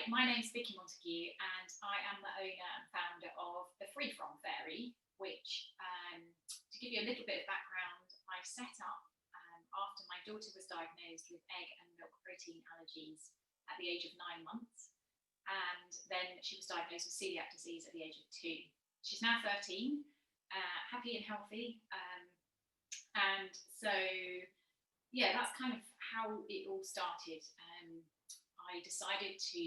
my name's Vicki Montague, and I am the owner and founder of the Free From Fairy, which, to give you a little bit of background, I set up after my daughter was diagnosed with egg and milk protein allergies at the age of 9 months, and then she was diagnosed with celiac disease at the age of 2. She's now 13, happy and healthy, and so yeah, that's kind of how it all started. I decided to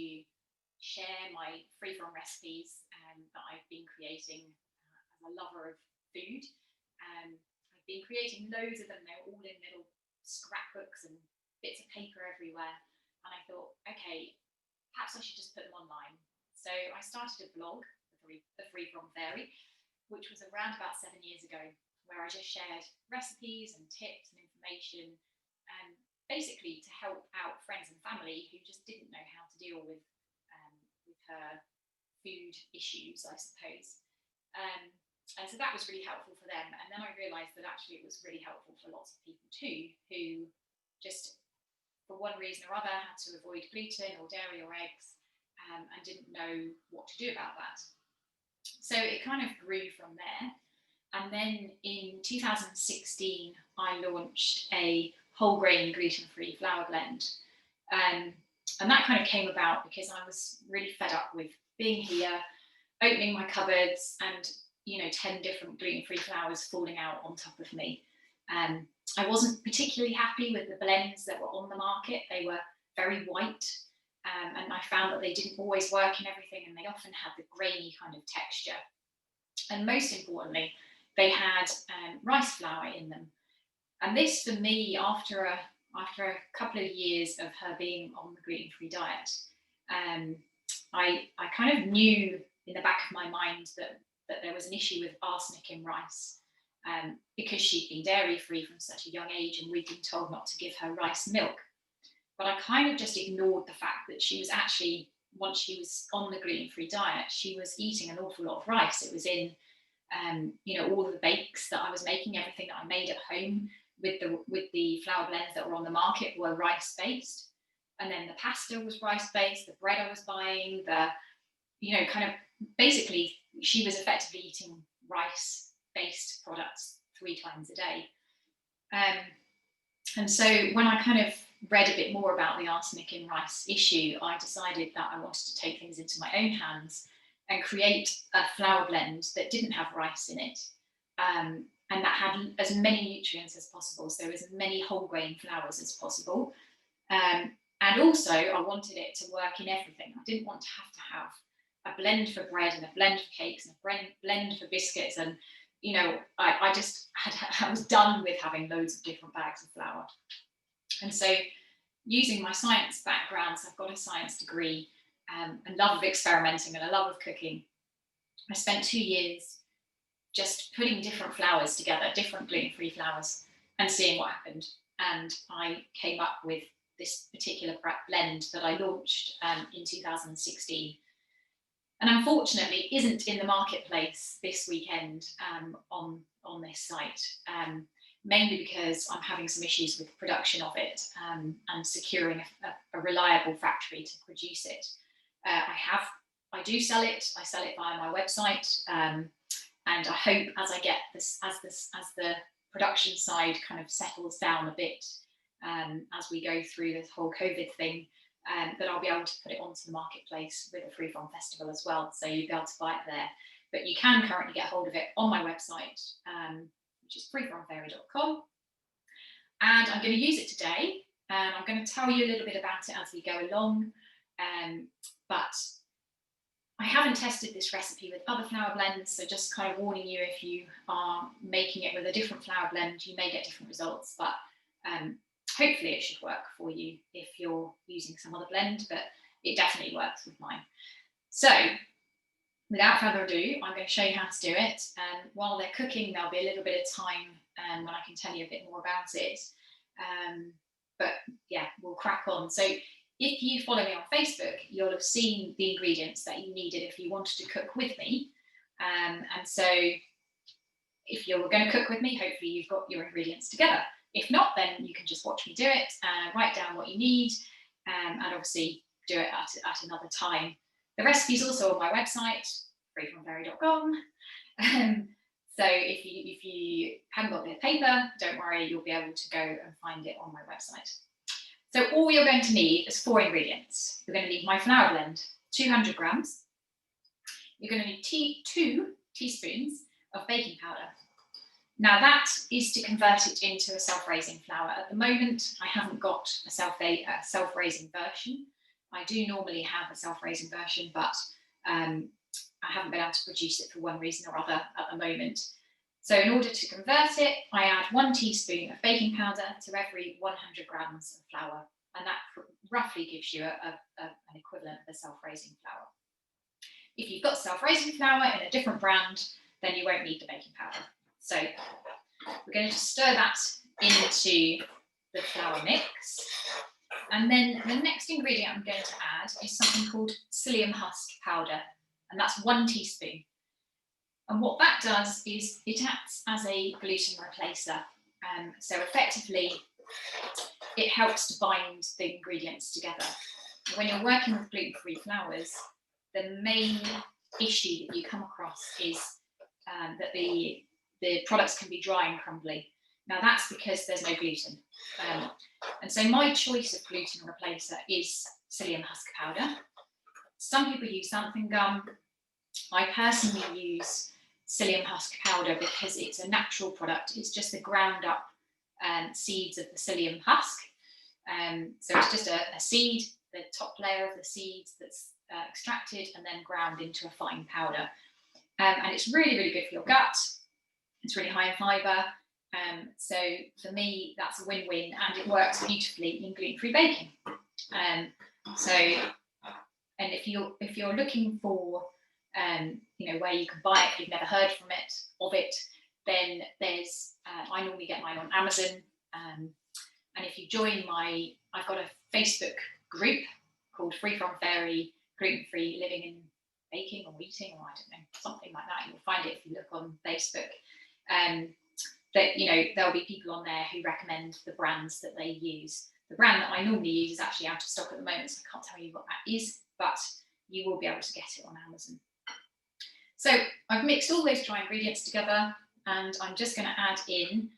share my free-from recipes that I've been creating as a lover of food. I've been creating loads of them. They're all in little scrapbooks and bits of paper everywhere. And I thought, okay, perhaps I should just put them online. So I started a blog, the Free From Fairy, which was around about 7 years ago, where I just shared recipes and tips and information, basically to help out friends and family who just didn't know how to deal with her food issues, I suppose. And so that was really helpful for them. And then I realised that actually it was really helpful for lots of people too, who just, for one reason or other, had to avoid gluten or dairy or eggs, and didn't know what to do about that. So it kind of grew from there. And then in 2016, I launched a wholegrain gluten-free flour blend. And that kind of came about because I was really fed up with being here, opening my cupboards and, 10 different gluten-free flours falling out on top of me. I wasn't particularly happy with the blends that were on the market. They were very white, and I found that they didn't always work in everything, and they often had the grainy kind of texture. And most importantly, they had rice flour in them. And this, for me, after a couple of years of her being on the gluten-free diet, I kind of knew in the back of my mind that there was an issue with arsenic in rice, because she'd been dairy-free from such a young age, and we'd been told not to give her rice milk. But I kind of just ignored the fact that she was actually, once she was on the gluten-free diet, she was eating an awful lot of rice. It was in, all of the bakes that I was making, everything that I made at home with the flour blends that were on the market were rice-based. And then the pasta was rice-based, the bread I was buying, kind of basically she was effectively eating rice-based products 3 times a day. And so when I kind of read a bit more about the arsenic in rice issue, I decided that I wanted to take things into my own hands and create a flour blend that didn't have rice in it, and that had as many nutrients as possible, so as many whole grain flours as possible. And also I wanted it to work in everything. I didn't want to have a blend for bread and a blend for cakes and a blend for biscuits. And, I was done with having loads of different bags of flour. And so using my science background, so I've got a science degree, a love of experimenting and a love of cooking, I spent 2 years just putting different flours together, different gluten-free flours, and seeing what happened. And I came up with this particular blend that I launched in 2016. And unfortunately isn't in the marketplace this weekend on this site, mainly because I'm having some issues with production of it, and securing a reliable factory to produce it. I do sell it. I sell it via my website, and I hope as I get this, as the production side kind of settles down a bit, as we go through this whole COVID thing, that I'll be able to put it onto the marketplace with a Free From Festival as well. So you'll be able to buy it there. But you can currently get hold of it on my website, which is freefromfairy.com. And I'm going to use it today, and I'm going to tell you a little bit about it as we go along. But I haven't tested this recipe with other flour blends, so just kind of warning you, if you are making it with a different flour blend, you may get different results, but hopefully it should work for you if you're using some other blend, but it definitely works with mine. So without further ado, I'm going to show you how to do it. And while they're cooking, there'll be a little bit of time when I can tell you a bit more about it. But yeah, we'll crack on. So if you follow me on Facebook, you'll have seen the ingredients that you needed if you wanted to cook with me. And so if you're going to cook with me, hopefully you've got your ingredients together. If not, then you can just watch me do it, write down what you need, and obviously do it at another time. The recipe's also on my website, freefromfairy.com. So if you haven't got a bit of paper, don't worry, you'll be able to go and find it on my website. So all you're going to need is 4 ingredients. You're going to need my flour blend, 200 grams. You're going to need 2 teaspoons of baking powder. Now that is to convert it into a self-raising flour. At the moment, I haven't got a self-raising version. I do normally have a self-raising version, but I haven't been able to produce it for one reason or other at the moment. So in order to convert it, I add 1 teaspoon of baking powder to every 100 grams of flour, and that roughly gives you an equivalent of a self-raising flour. If you've got self-raising flour in a different brand, then you won't need the baking powder. So we're going to stir that into the flour mix. And then the next ingredient I'm going to add is something called psyllium husk powder, and that's 1 teaspoon. And what that does is it acts as a gluten replacer. So effectively, it helps to bind the ingredients together. When you're working with gluten-free flours, the main issue that you come across is that the products can be dry and crumbly. Now that's because there's no gluten. And so my choice of gluten replacer is psyllium husk powder. Some people use xanthan gum. I personally use psyllium husk powder because it's a natural product. It's just the ground up seeds of the psyllium husk. So it's just a seed, the top layer of the seeds that's extracted and then ground into a fine powder. And it's really, really good for your gut. It's really high in fibre. So for me, that's a win-win, and it works beautifully in gluten-free baking. And if you're looking for where you can buy it, if you've never heard of it, then there's I normally get mine on Amazon. And if you join I've got a Facebook group called Free From Fairy Gluten-Free Living and Baking or Eating, or I don't know, something like that. You'll find it if you look on Facebook. There'll be people on there who recommend the brands that they use. The brand that I normally use is actually out of stock at the moment, so I can't tell you what that is, but you will be able to get it on Amazon. So I've mixed all those dry ingredients together, and I'm just going to add in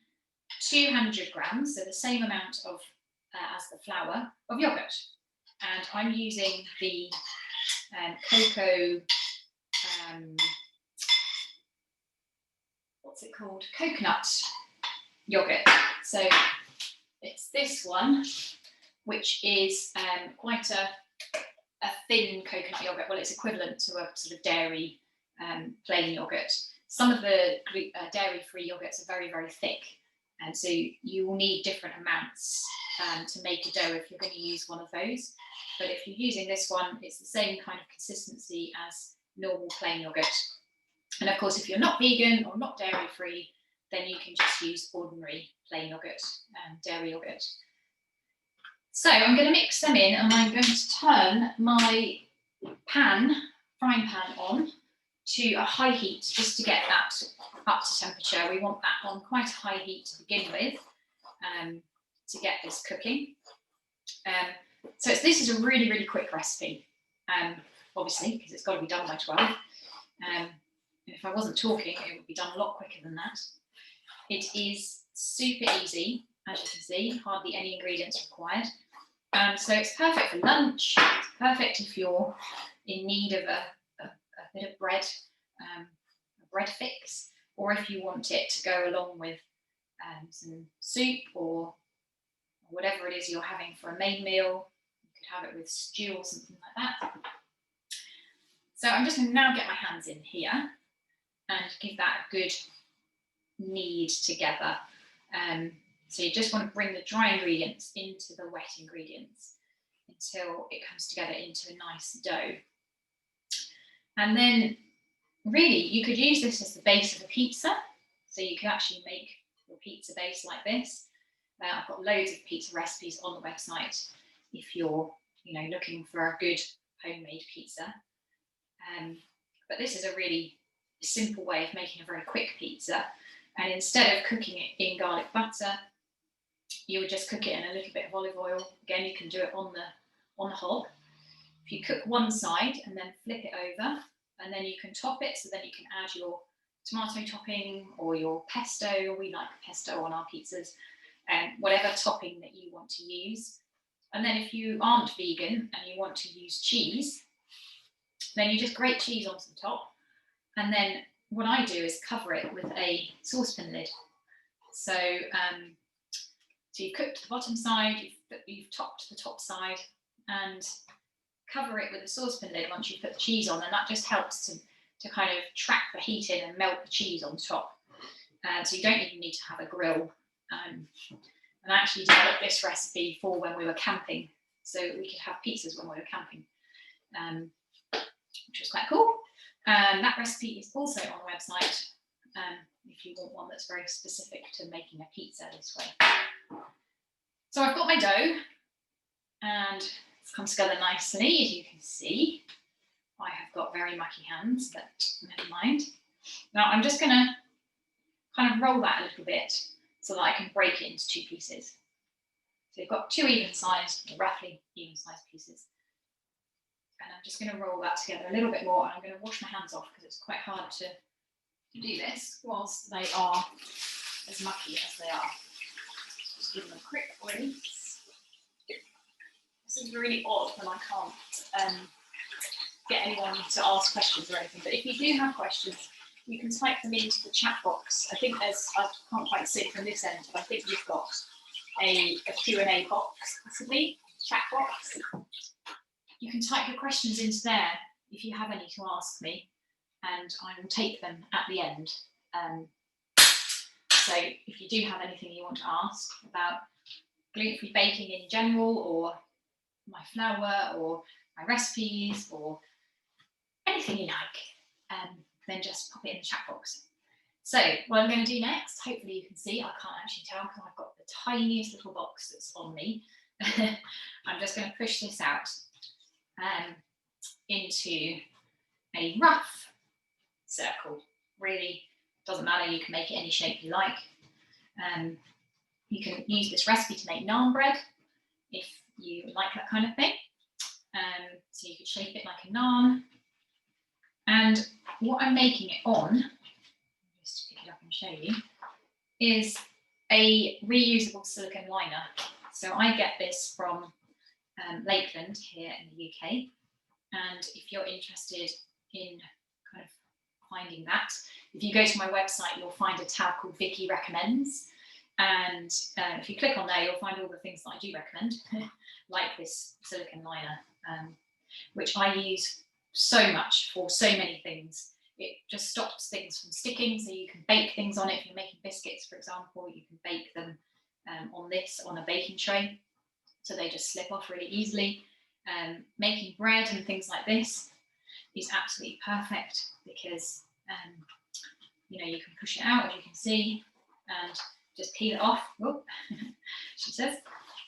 200 grams, so the same amount of as the flour, of yogurt. And I'm using the what's it called? Coconut yogurt. So it's this one, which is quite a thin coconut yogurt. Well, it's equivalent to a sort of dairy plain yogurt. Some of the dairy-free yogurts are very, very thick, and so you will need different amounts to make a dough if you're going to use one of those. But if you're using this one, it's the same kind of consistency as normal plain yogurt. And of course, if you're not vegan or not dairy-free, then you can just use ordinary plain yogurt, dairy yogurt. So I'm going to mix them in, and I'm going to turn my frying pan on to a high heat just to get that up to temperature. We want that on quite a high heat to begin with to get this cooking. So this is a really, really quick recipe, obviously, because it's got to be done by 12. And if I wasn't talking, it would be done a lot quicker than that. It is super easy, as you can see, hardly any ingredients required. So it's perfect for lunch. It's perfect if you're in need of a bit of bread, a bread fix, or if you want it to go along with some soup or whatever it is you're having for a main meal. You could have it with stew or something like that. So I'm just going to now get my hands in here and give that a good knead together. So you just want to bring the dry ingredients into the wet ingredients until it comes together into a nice dough. And then really you could use this as the base of a pizza. So you can actually make your pizza base like this. I've got loads of pizza recipes on the website if you're looking for a good homemade pizza. But this is a really simple way of making a very quick pizza. And instead of cooking it in garlic butter, you would just cook it in a little bit of olive oil. Again, you can do it on the hob. If you cook one side and then flip it over, and then you can top it, so then you can add your tomato topping or your pesto. We like pesto on our pizzas, whatever topping that you want to use. And then if you aren't vegan and you want to use cheese, then you just grate cheese onto the top. And then what I do is cover it with a saucepan lid. So, so you've cooked the bottom side, you've topped the top side, and cover it with a saucepan lid once you've put the cheese on, and that just helps to kind of trap the heat in and melt the cheese on top. So you don't even need to have a grill. And I actually developed this recipe for when we were camping, so we could have pizzas when we were camping, which was quite cool. That recipe is also on the website if you want one that's very specific to making a pizza this way. So I've got my dough, and it's come together nicely, as you can see. I have got very mucky hands, but never mind. Now I'm just going to kind of roll that a little bit so that I can break it into two pieces. So you've got two even-sized, roughly even-sized pieces. And I'm just going to roll that together a little bit more, and I'm going to wash my hands off because it's quite hard to do this whilst they are as mucky as they are. Just give them a quick rinse. This is really odd when I can't get anyone to ask questions or anything, but if you do have questions, you can type them into the chat box. I think there's, I can't quite see it from this end, but I think you've got a Q&A box, possibly, chat box. You can type your questions into there if you have any to ask me, and I will take them at the end. So if you do have anything you want to ask about gluten-free baking in general, or my flour, or my recipes, or anything you like, then just pop it in the chat box. So what I'm going to do next, hopefully you can see, I can't actually tell because I've got the tiniest little box that's on me. I'm just going to push this out into a rough circle. Really doesn't matter, you can make it any shape you like. You can use this recipe to make naan bread if you like that kind of thing. So you could shape it like a naan. And what I'm making it on, just to pick it up and show you, is a reusable silicone liner. So I get this from Lakeland here in the UK. And if you're interested in kind of finding that, if you go to my website, you'll find a tab called Vicki Recommends. And if you click on there, you'll find all the things that I do recommend, like this silicone liner, which I use so much for so many things. It just stops things from sticking, so you can bake things on it. If you're making biscuits, for example, you can bake them on this, on a baking tray, so they just slip off really easily. Making bread and things like this is absolutely perfect because you know, you can push it out, as you can see, and just peel it off. Oh, she says,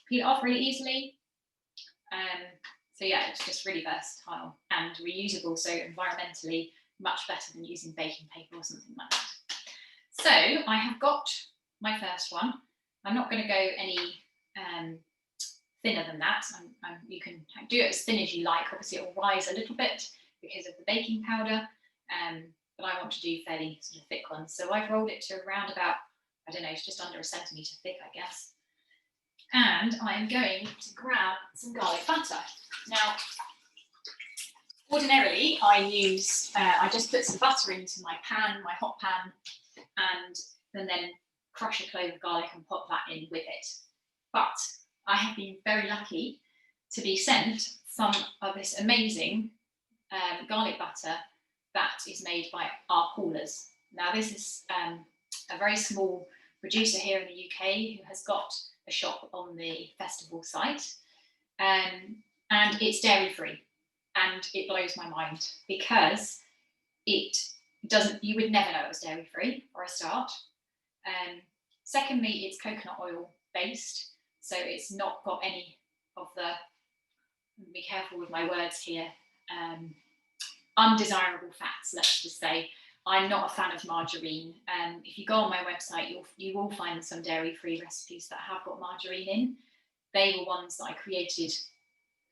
peel it off really easily. So yeah, it's just really versatile and reusable, so environmentally much better than using baking paper or something like that. So I have got my first one. I'm not going to go any thinner than that. You can do it as thin as you like. Obviously it will rise a little bit because of the baking powder, but I want to do fairly sort of thick ones. So I've rolled it to around about, I don't know, it's just under 1 centimetre thick, I guess. And I'm going to grab some garlic butter. Now, ordinarily I use, I just put some butter into my pan, my hot pan, and then crush a clove of garlic and pop that in with it. But I have been very lucky to be sent some of this amazing garlic butter that is made by our Paula's. Now this is a very small producer here in the UK who has got a shop on the festival site, and it's dairy free, and it blows my mind because it doesn't, you would never know it was dairy free for a start. Secondly, it's coconut oil based, so it's not got any of the, be careful with my words here, undesirable fats, let's just say. I'm not a fan of margarine. If you go on my website, you will find some dairy-free recipes that have got margarine in. They were ones that I created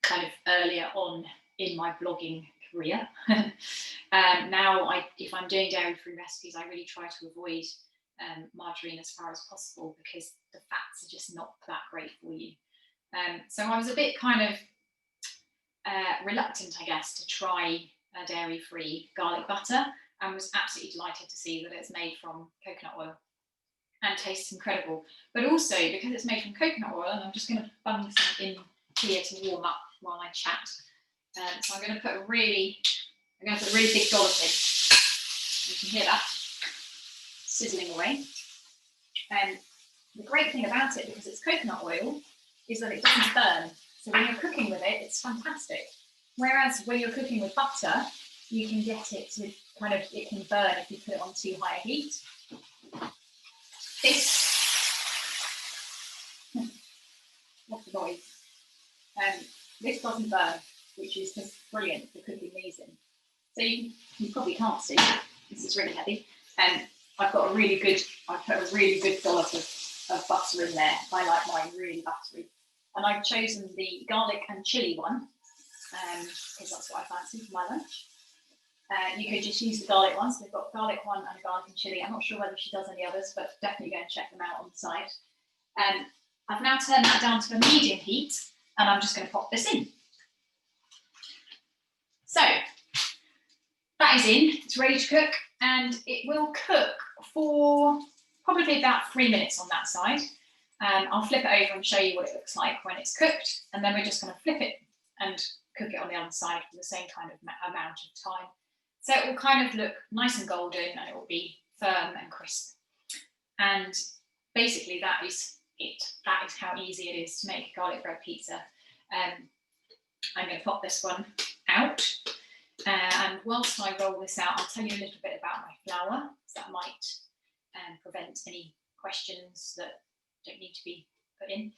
kind of earlier on in my blogging career. Now, if I'm doing dairy-free recipes, I really try to avoid margarine as far as possible because the fats are just not that great for you. So I was a bit kind of reluctant, I guess, to try a dairy-free garlic butter, and was absolutely delighted to see that it's made from coconut oil and tastes incredible. But also because it's made from coconut oil, and I'm just going to bung some in here to warm up while I chat. So I'm going to put a really big dollop in. You can hear that sizzling away. And the great thing about it, because it's coconut oil, is that it doesn't burn. So when you're cooking with it, it's fantastic. Whereas when you're cooking with butter, you can get it to kind of, it can burn if you put it on too high a heat. What's the noise? This doesn't burn, which is just brilliant for cooking these in. So you probably can't see, this is really heavy. And I've put a really good dollop of butter in there. I like mine really buttery. And I've chosen the garlic and chilli one, because that's what I fancy for my lunch. You could just use the garlic ones. We've got garlic one and a garlic and chilli. I'm not sure whether she does any others, but definitely go and check them out on the site. I've now turned that down to a medium heat, and I'm just going to pop this in. So that is in, it's ready to cook, and it will cook for probably about 3 minutes on that side. I'll flip it over and show you what it looks like when it's cooked, and then we're just going to flip it and cook it on the other side for the same kind of amount of time. So it will kind of look nice and golden, and it will be firm and crisp. And basically that is it. That is how easy it is to make a garlic bread pizza. I'm going to pop this one out. And whilst I roll this out, I'll tell you a little bit about my flour, so that might prevent any questions that don't need to be put in.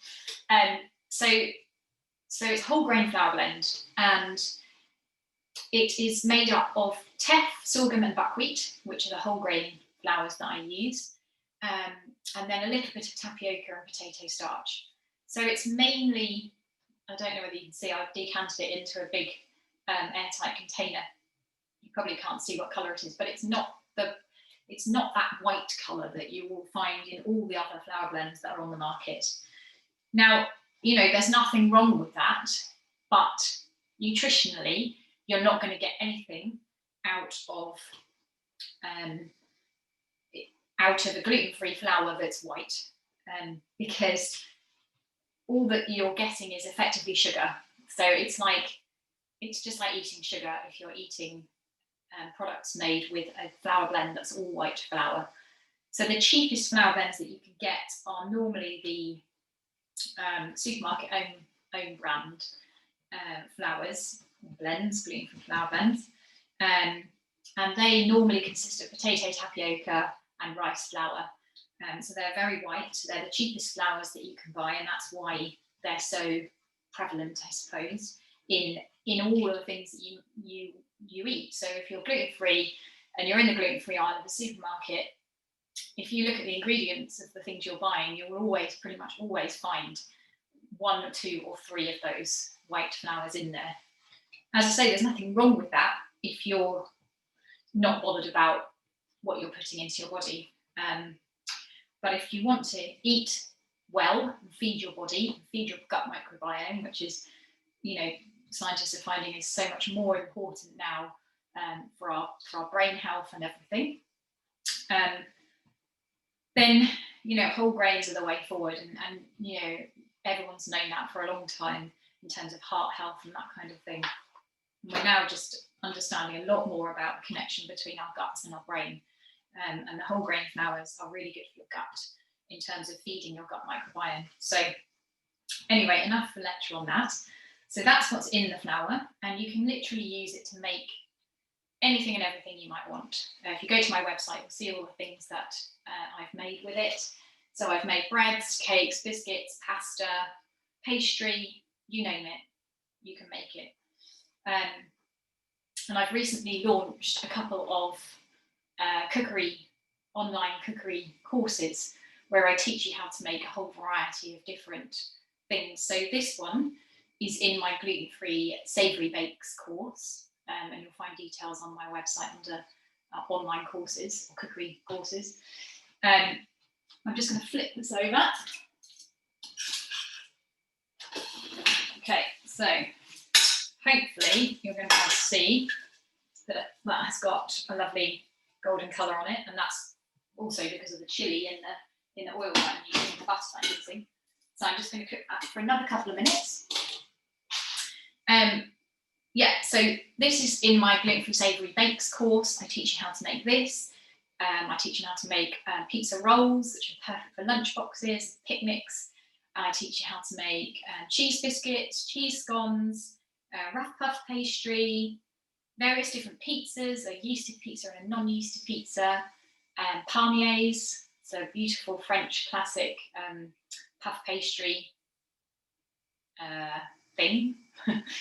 So it's whole grain flour blend, and it is made up of teff, sorghum and buckwheat, which are the whole grain flours that I use, and then a little bit of tapioca and potato starch. So it's mainly, I don't know whether you can see, I've decanted it into a big airtight container. You probably can't see what colour it is, but it's not that white colour that you will find in all the other flour blends that are on the market. Now, you know, there's nothing wrong with that, but nutritionally, you're not going to get anything out of a gluten-free flour that's white, because all that you're getting is effectively sugar. So it's just like eating sugar if you're eating products made with a flour blend that's all white flour. So the cheapest flour blends that you can get are normally the supermarket own brand flours, blends, gluten-free flour blends, and they normally consist of potato, tapioca and rice flour. So they're very white. They're the cheapest flours that you can buy, and that's why they're so prevalent, I suppose, in all of the things that you eat. So if you're gluten-free and you're in the gluten-free aisle of the supermarket, if you look at the ingredients of the things you're buying, you will pretty much always find 1 or 2 or 3 of those white flours in there. As I say, there's nothing wrong with that if you're not bothered about what you're putting into your body. But if you want to eat well, and feed your body, feed your gut microbiome, which is, you know, scientists are finding is so much more important now for our brain health and everything, then, you know, whole grains are the way forward, and you know, everyone's known that for a long time in terms of heart health and that kind of thing. We're now just understanding a lot more about the connection between our guts and our brain, and the whole grain flours are really good for your gut in terms of feeding your gut microbiome. So anyway, enough for lecture on that. So that's what's in the flour, and you can literally use it to make anything and everything you might want. If you go to my website, you'll see all the things that I've made with it. So I've made breads, cakes, biscuits, pasta, pastry, you name it, you can make it. And I've recently launched a couple of online cookery courses where I teach you how to make a whole variety of different things. So this one is in my gluten-free savoury bakes course, and you'll find details on my website under online courses or cookery courses. I'm just going to flip this over. Okay, so hopefully you're going to be able to see that that has got a lovely golden colour on it, and that's also because of the chili in the oil that I'm using, the butter that I'm using. So I'm just going to cook that for another couple of minutes. Yeah, so this is in my gluten-free savoury bakes course. I teach you how to make this. I teach you how to make pizza rolls, which are perfect for lunch boxes, picnics. I teach you how to make cheese biscuits, cheese scones, rough puff pastry, various different pizzas, a yeasted pizza and a non-yeasted pizza, palmiers, so beautiful French classic puff pastry thing.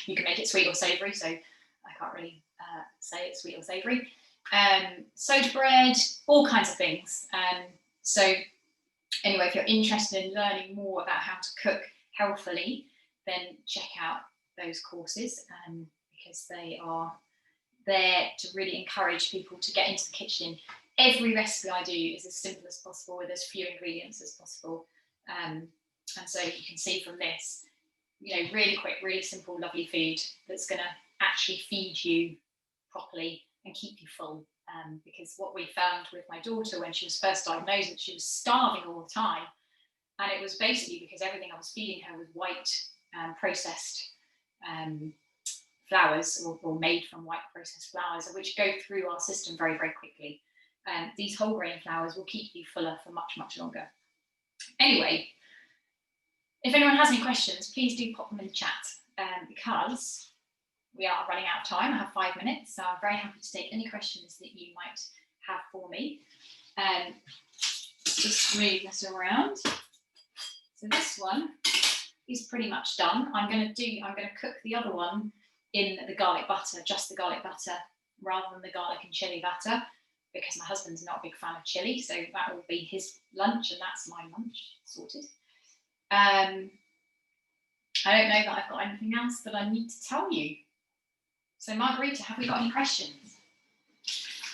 You can make it sweet or savoury, so I can't really say it's sweet or savoury. Soda bread, all kinds of things. So anyway, if you're interested in learning more about how to cook healthily, then check out those courses because they are there to really encourage people to get into the kitchen. Every recipe I do is as simple as possible with as few ingredients as possible. And so you can see from this, you know, really quick, really simple, lovely food that's going to actually feed you properly and keep you full. Because what we found with my daughter when she was first diagnosed, that she was starving all the time. And it was basically because everything I was feeding her was white processed flours or made from white processed flours, which go through our system very, very quickly. These whole grain flours will keep you fuller for much, much longer. Anyway, if anyone has any questions, please do pop them in the chat because we are running out of time. I have 5 minutes, so I'm very happy to take any questions that you might have for me. Just move this around. So this one is pretty much done. I'm going to cook the other one in the garlic butter, just the garlic butter, rather than the garlic and chili butter, because my husband's not a big fan of chili, so that will be his lunch and that's my lunch sorted. I don't know that I've got anything else that I need to tell you. So Margarita, have we got any questions?